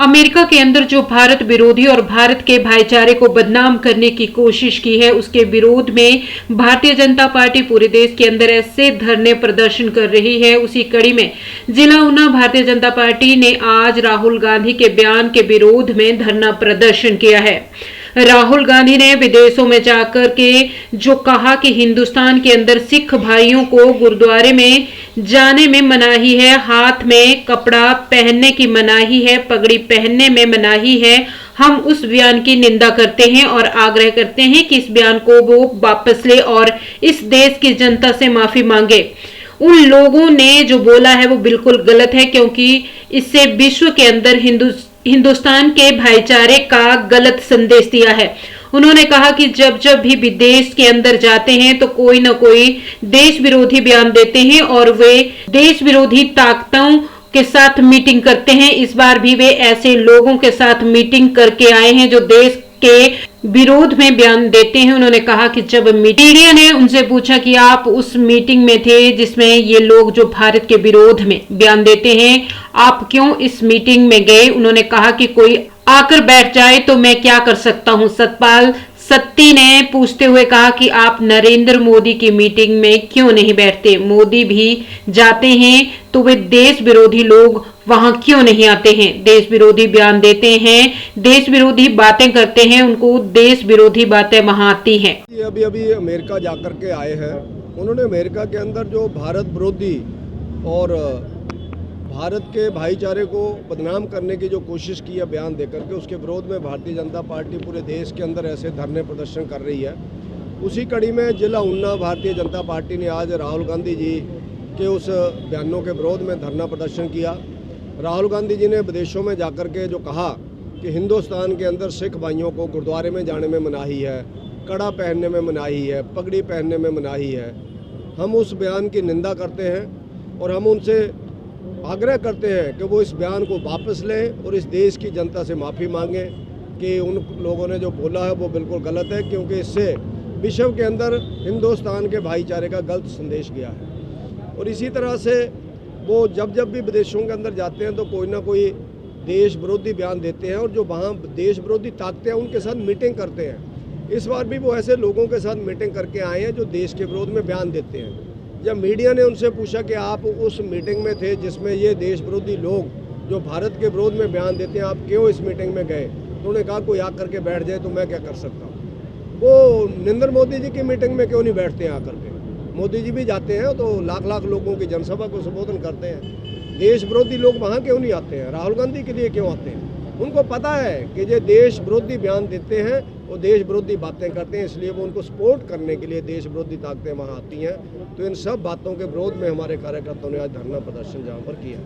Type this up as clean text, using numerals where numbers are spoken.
America के अंदर जो भारत विरोधी और भारत के भाईचारे को बदनाम करने की कोशिश की है, उसके विरोध में भारतीय जनता पार्टी पूरे देश के अंदर ऐसे धरने प्रदर्शन कर रही है। उसी कड़ी में जिला ऊना भारतीय जनता पार्टी ने आज राहुल गांधी के बयान के विरोध में धरना प्रदर्शन किया है। राहुल गांधी ने विदेशों में जाकर के जो कहा कि हिंदुस्तान के अंदर सिख भाइयों को गुरुद्वारे में जाने में मनाही है, हाथ में कपड़ा पहनने की मनाही है, पगड़ी पहनने में मनाही है, हम उस बयान की निंदा करते हैं और आग्रह करते हैं कि इस बयान को वो वापस ले और इस देश की जनता से माफी मांगे। उन लोगों ने जो बोला है वो बिल्कुल गलत है, क्योंकि इससे विश्व के अंदर हिंदुस्तान के भाईचारे का गलत संदेश दिया है। उन्होंने कहा कि जब जब भी विदेश के अंदर जाते हैं तो कोई न कोई देश विरोधी बयान देते हैं और वे देश विरोधी ताकतों के साथ मीटिंग करते हैं। इस बार भी वे ऐसे लोगों के साथ मीटिंग करके आए हैं जो देश के विरोध में बयान देते हैं। उन्होंने कहा कि जब मीडिया ने उनसे पूछा कि आप उस मीटिंग में थे जिसमें ये लोग जो भारत के विरोध में बयान देते हैं, आप क्यों इस मीटिंग में गए? उन्होंने कहा कि कोई आकर बैठ जाए तो मैं क्या कर सकता हूं। सतपाल सत्ती ने पूछते हुए कहा कि आप नरेंद्र मोदी की मीटिंग में क्यों नहीं बैठते? मोदी भी जाते हैं तो वे देश विरोधी लोग वहां क्यों नहीं आते हैं? देश विरोधी बयान देते हैं, देश विरोधी बातें करते हैं, उनको देश विरोधी बातें वहां आती हैं। अभी अमेरिका जाकर के आए हैं। उन्होंने अमेरिका के अंदर जो भारत विरोधी और भारत के भाईचारे को बदनाम करने की जो कोशिश की है बयान देकर के, उसके विरोध में भारतीय जनता पार्टी पूरे देश के अंदर ऐसे धरने प्रदर्शन कर रही है। उसी कड़ी में जिला ऊना भारतीय जनता पार्टी ने आज राहुल गांधी जी के उस बयानों के विरोध में धरना प्रदर्शन किया। राहुल गांधी जी ने विदेशों में जाकर के जो कहा कि हिंदुस्तान के अंदर सिख भाइयों को गुरुद्वारे में जाने में मनाही है, कड़ा पहनने में मनाही है, पगड़ी पहनने में मनाही है, हम उस बयान की निंदा करते हैं और हम उनसे आग्रह करते हैं कि वो इस बयान को वापस लें और इस देश की जनता से माफ़ी मांगें कि उन लोगों ने जो बोला है वो बिल्कुल गलत है, क्योंकि इससे विश्व के अंदर हिंदुस्तान के भाईचारे का गलत संदेश गया है। और इसी तरह से वो जब जब भी विदेशों के अंदर जाते हैं तो कोई ना कोई देश विरोधी बयान देते हैं और जो वहाँ देश विरोधी ताकतें हैं उनके साथ मीटिंग करते हैं। इस बार भी वो ऐसे लोगों के साथ मीटिंग करके आए हैं जो देश के विरोध में बयान देते हैं। जब मीडिया ने उनसे पूछा कि आप उस मीटिंग में थे जिसमें ये देश विरोधी लोग जो भारत के विरोध में बयान देते हैं, आप क्यों इस मीटिंग में गए? तो उन्होंने कहा कोई आकर के बैठ जाए तो मैं क्या कर सकता हूँ। वो नरेंद्र मोदी जी की मीटिंग में क्यों नहीं बैठते हैं आकर के? मोदी जी भी जाते हैं तो लाख लाख लोगों की जनसभा को संबोधन करते हैं। देश विरोधी लोग वहाँ क्यों नहीं आते हैं? राहुल गांधी के लिए क्यों आते हैं? उनको पता है कि जो देश विरोधी बयान देते हैं वो देश विरोधी बातें करते हैं, इसलिए वो उनको सपोर्ट करने के लिए देश विरोधी ताकतें वहाँ आती हैं। तो इन सब बातों के विरोध में हमारे कार्यकर्ताओं ने आज धरना प्रदर्शन जहाँ पर किया।